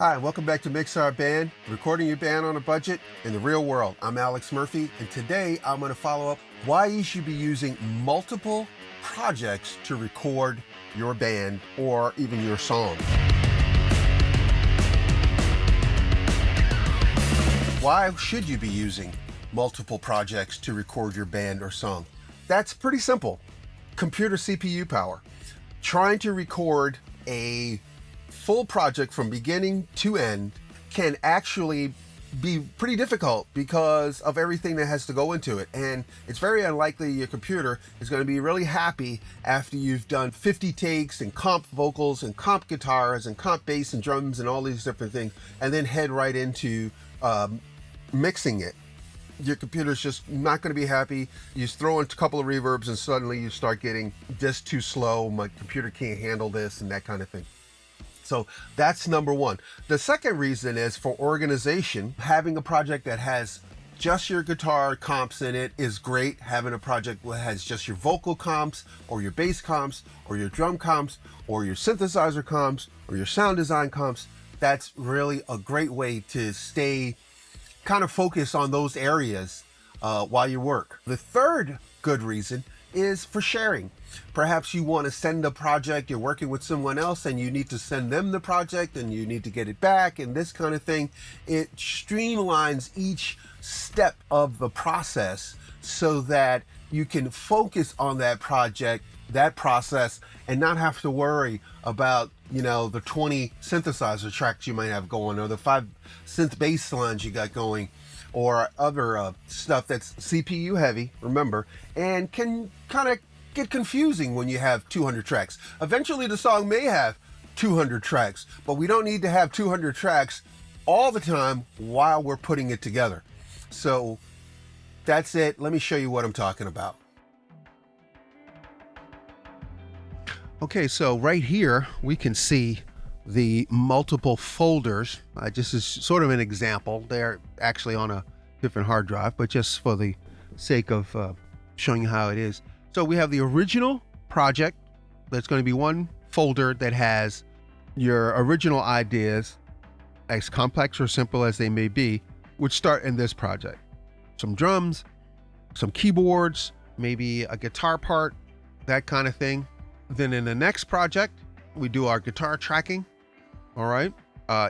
Hi, welcome back to Mix Our Band, recording your band on a budget in the real world. I'm Alex Murphy, and today I'm going to follow up why you should be using multiple projects to record your band or even your song. Why should you be using multiple projects to record your band or song? That's pretty simple. Computer CPU power. Trying to record a full project from beginning to end can actually be pretty difficult because of everything that has to go into it. And it's very unlikely your computer is going to be really happy after you've done 50 takes and comp vocals and comp guitars and comp bass and drums and all these different things, and then head right into mixing it. Your computer's just not going to be happy. You throw in a couple of reverbs and suddenly you start getting this too slow. My computer can't handle this and that kind of thing. So that's number one. The second reason is for organization. Having a project that has just your guitar comps in it is great. Having a project that has just your vocal comps or your bass comps or your drum comps or your synthesizer comps or your sound design comps, that's really a great way to stay kind of focused on those areas while you work. The third good reason is for sharing. Perhaps you want to send a project, you're working with someone else and you need to send them the project and you need to get it back and this kind of thing. It streamlines each step of the process so that you can focus on that project, that process, and not have to worry about, the 20 synthesizer tracks you might have going or the 5 synth bass lines you got going or other stuff that's CPU heavy, remember, and can kind of get confusing when you have 200 tracks. Eventually the song may have 200 tracks, but we don't need to have 200 tracks all the time while we're putting it together. So that's it. Let me show you what I'm talking about. Okay, so right here we can see the multiple folders. Just as sort of an example, they're actually on a different hard drive, but just for the sake of showing you how it is. So we have the original project. That's going to be one folder that has your original ideas, as complex or simple as they may be, which start in this project. Some drums, some keyboards, maybe a guitar part, that kind of thing. Then in the next project, we do our guitar tracking. All right.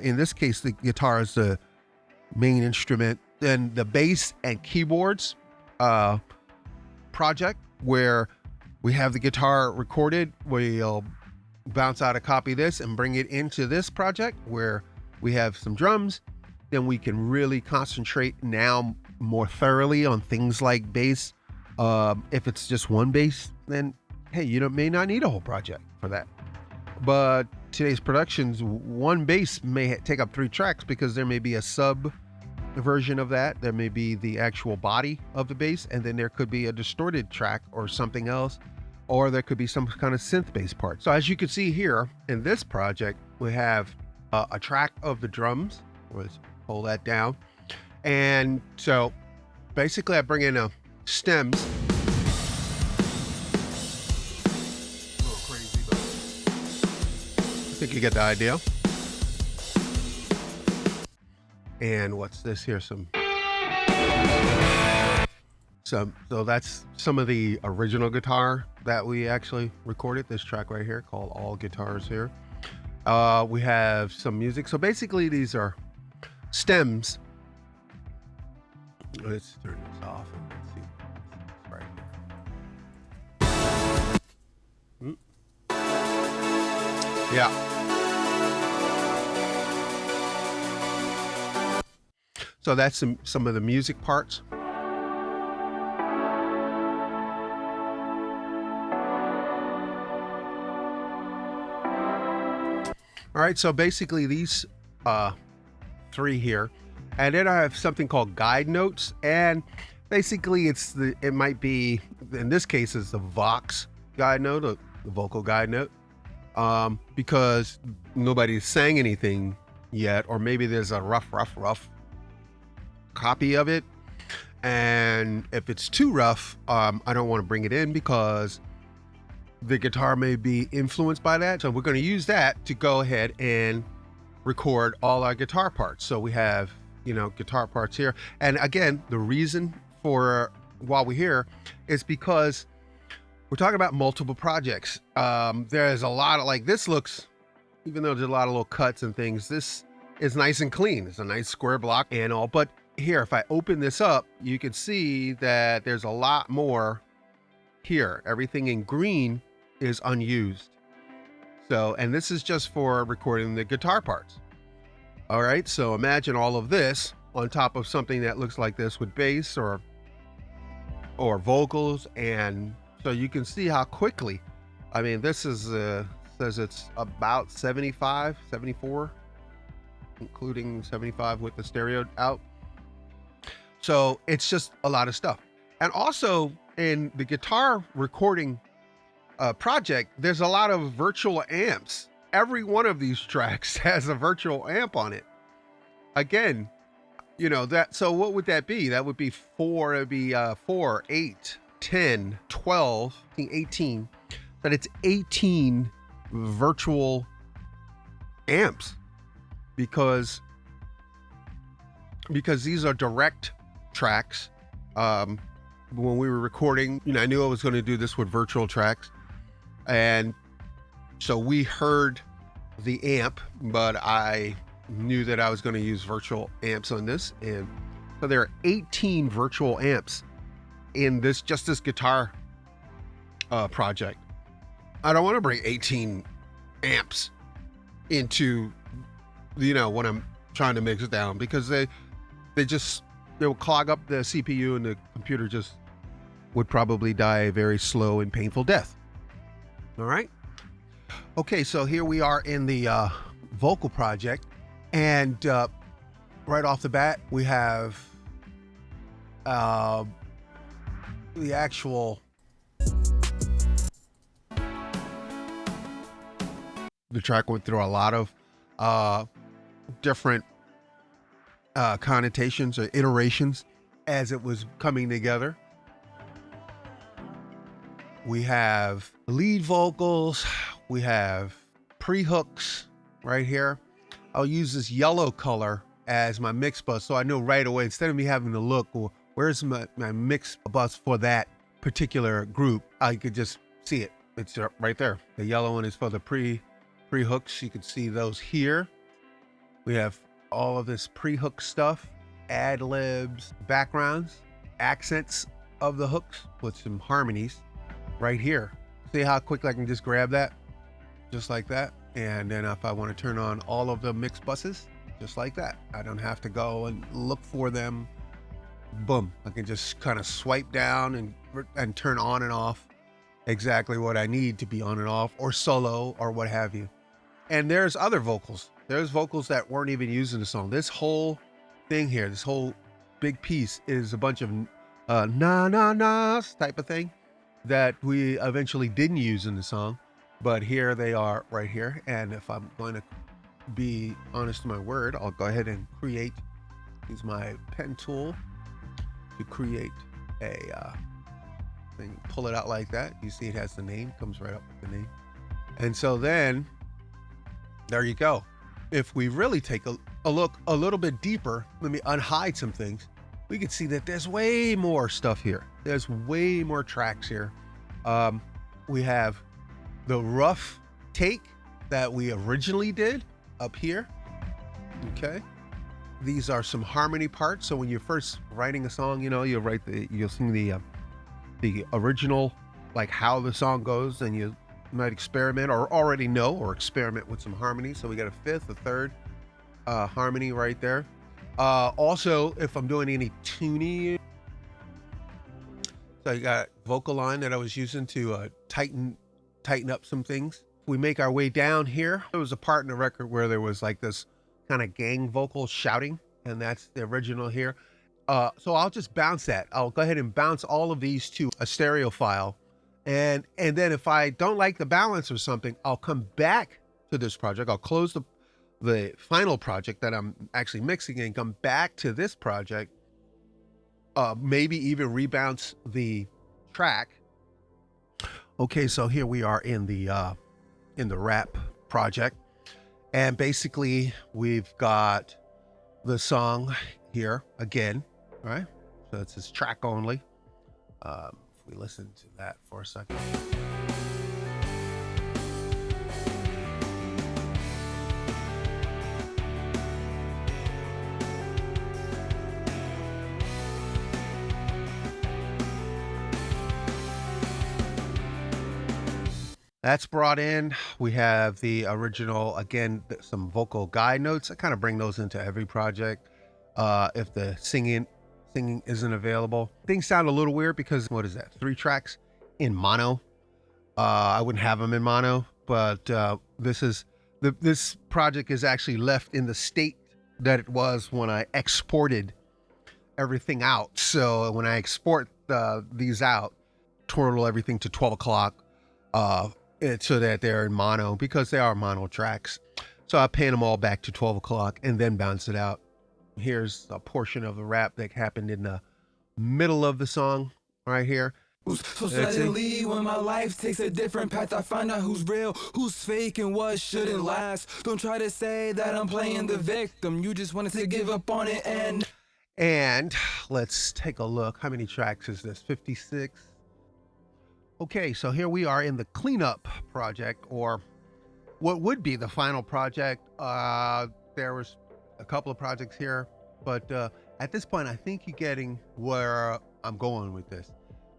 In this case, the guitar is the main instrument. Then the bass and keyboards project, where we have the guitar recorded. We'll bounce out a copy of this and bring it into this project where we have some drums. Then we can really concentrate now more thoroughly on things like bass. If it's just one bass, then hey, you may not need a whole project for that. But today's productions, one bass may take up 3 tracks because there may be a sub version of that. There may be the actual body of the bass, and then there could be a distorted track or something else, or there could be some kind of synth bass part. So as you can see here in this project, we have a track of the drums. Let's pull that down. And so basically I bring in stems. I think you get the idea. And what's this here? So that's some of the original guitar that we actually recorded. This track right here called All Guitars here. We have some music. So basically these are stems. Let's turn this off and let's see. Right here. Yeah. So that's some of the music parts. All right, so basically these 3 here, and then I have something called guide notes, and basically it might be, in this case, it's the Vox guide note, the vocal guide note, because nobody sang anything yet, or maybe there's a rough copy of it, and if it's too rough, I don't want to bring it in because the guitar may be influenced by that. So we're going to use that to go ahead and record all our guitar parts. So we have, guitar parts here. And again, the reason for while we're here is because we're talking about multiple projects. There's a lot of, like, this looks, even though there's a lot of little cuts and things, this is nice and clean. It's a nice square block and all. But here, if I open this up, you can see that there's a lot more here. Everything in green is unused. So, and this is just for recording the guitar parts. All right, so imagine all of this on top of something that looks like this with bass or vocals. And so you can see how quickly, I mean, this is says it's about 74, including 75 with the stereo out. So it's just a lot of stuff. And also in the guitar recording project, there's a lot of virtual amps. Every one of these tracks has a virtual amp on it. Again, that, so what would that be? That would be 4, it'd be 4, 8, 10, 12, 18. But it's 18 virtual amps because these are direct tracks. When we were recording, I knew I was going to do this with virtual tracks. And so we heard the amp, but I knew that I was going to use virtual amps on this. And so there are 18 virtual amps in this guitar project. I don't want to bring 18 amps into, when I'm trying to mix it down, because they will clog up the CPU and the computer just would probably die a very slow and painful death. All right. Okay, so here we are in the vocal project, and right off the bat, we have the actual the track went through a lot of different connotations or iterations as it was coming together. We have lead vocals, we have pre-hooks right here. I'll use this yellow color as my mix bus, so I know right away, instead of me having to look, well, where's my mix bus for that particular group, I could just see it. It's right there. The yellow one is for the pre-hooks. You can see those here. We have all of this pre-hook stuff, ad-libs, backgrounds, accents of the hooks with some harmonies right here. See how quick I can just grab that, just like that. And then if I want to turn on all of the mix buses, just like that, I don't have to go and look for them. Boom, I can just kind of swipe down and turn on and off exactly what I need to be on and off, or solo, or what have you. And there's other vocals. There's vocals that weren't even used in the song. This whole thing here, this whole big piece is a bunch of na-na-nas type of thing that we eventually didn't use in the song. But here they are right here. And if I'm going to be honest to my word, I'll go ahead and use my pen tool to create a thing. Pull it out like that. You see it has the name, comes right up with the name. And so then, there you go. If we really take a look a little bit deeper, let me unhide some things, we can see that there's way more stuff here. There's way more tracks here. We have the rough take that we originally did up here. Okay. These are some harmony parts. So when you're first writing a song, you'll sing the original, like how the song goes, and you might experiment or already know or experiment with some harmony. So we got a fifth, a third harmony right there. Also, if I'm doing any tuning, so you got vocal line that I was using to tighten up some things. We make our way down here. There was a part in the record where there was like this kind of gang vocal shouting, and that's the original here. So I'll just bounce that. I'll go ahead and bounce all of these to a stereo file. And then if I don't like the balance or something, I'll come back to this project. I'll close the final project that I'm actually mixing and come back to this project. Maybe even rebounce the track. Okay, so here we are in the rap project. And basically we've got the song here again, right? So it's this track only. If we listen to that for a second. That's brought in. We have the original, again, some vocal guide notes. I kind of bring those into every project. If the singing isn't available, things sound a little weird because what is that? 3 tracks in mono. I wouldn't have them in mono, but this project is actually left in the state that it was when I exported everything out. So when I export these out, total everything to 12 o'clock. So that they're in mono because they are mono tracks. So I pan them all back to 12 o'clock and then bounce it out. Here's a portion of the rap that happened in the middle of the song right here. So suddenly when my life takes a different path, I find out who's real, who's fake, and what shouldn't last. Don't try to say that I'm playing the victim. You just wanted to give up on it. And let's take a look. How many tracks is this? 56. Okay, so here we are in the cleanup project, or what would be the final project. There was a couple of projects here, but at this point, I think you're getting where I'm going with this.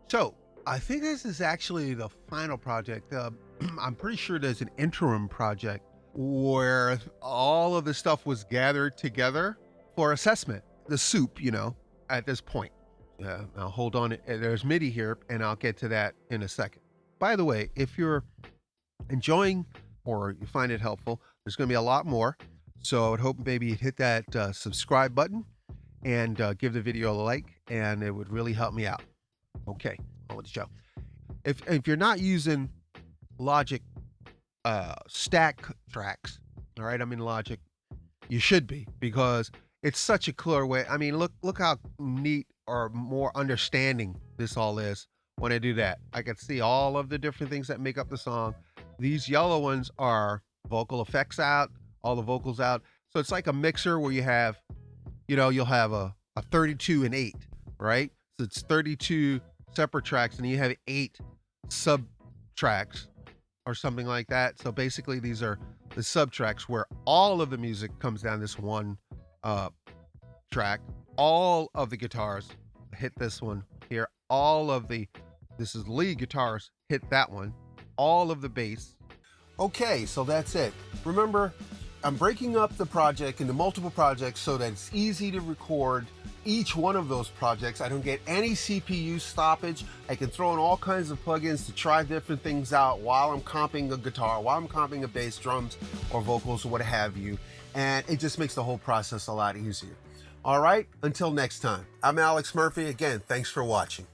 So I think this is actually the final project. I'm pretty sure there's an interim project where all of the stuff was gathered together for assessment, the soup, at this point. Now hold on. There's MIDI here, and I'll get to that in a second. By the way, if you're enjoying or you find it helpful, there's going to be a lot more. So I would hope maybe you'd hit that subscribe button and give the video a like, and it would really help me out. Okay, on with the show. If you're not using Logic stack tracks, all right, I'm in Logic, you should be, because it's such a clear way. I mean, look how neat or more understanding this all is. When I do that, I can see all of the different things that make up the song. These yellow ones are vocal effects out, all the vocals out. So it's like a mixer where you have, you'll have a 32 and 8, right? So it's 32 separate tracks and you have 8 sub tracks or something like that. So basically these are the sub tracks where all of the music comes down this one track. All of the guitars hit this one here. This is lead guitars hit that one. All of the bass. Okay, so that's it. Remember, I'm breaking up the project into multiple projects so that it's easy to record each one of those projects. I don't get any CPU stoppage. I can throw in all kinds of plugins to try different things out while I'm comping a guitar, while I'm comping a bass, drums, or vocals, or what have you. And it just makes the whole process a lot easier. All right, until next time, I'm Alex Murphy. Again, thanks for watching.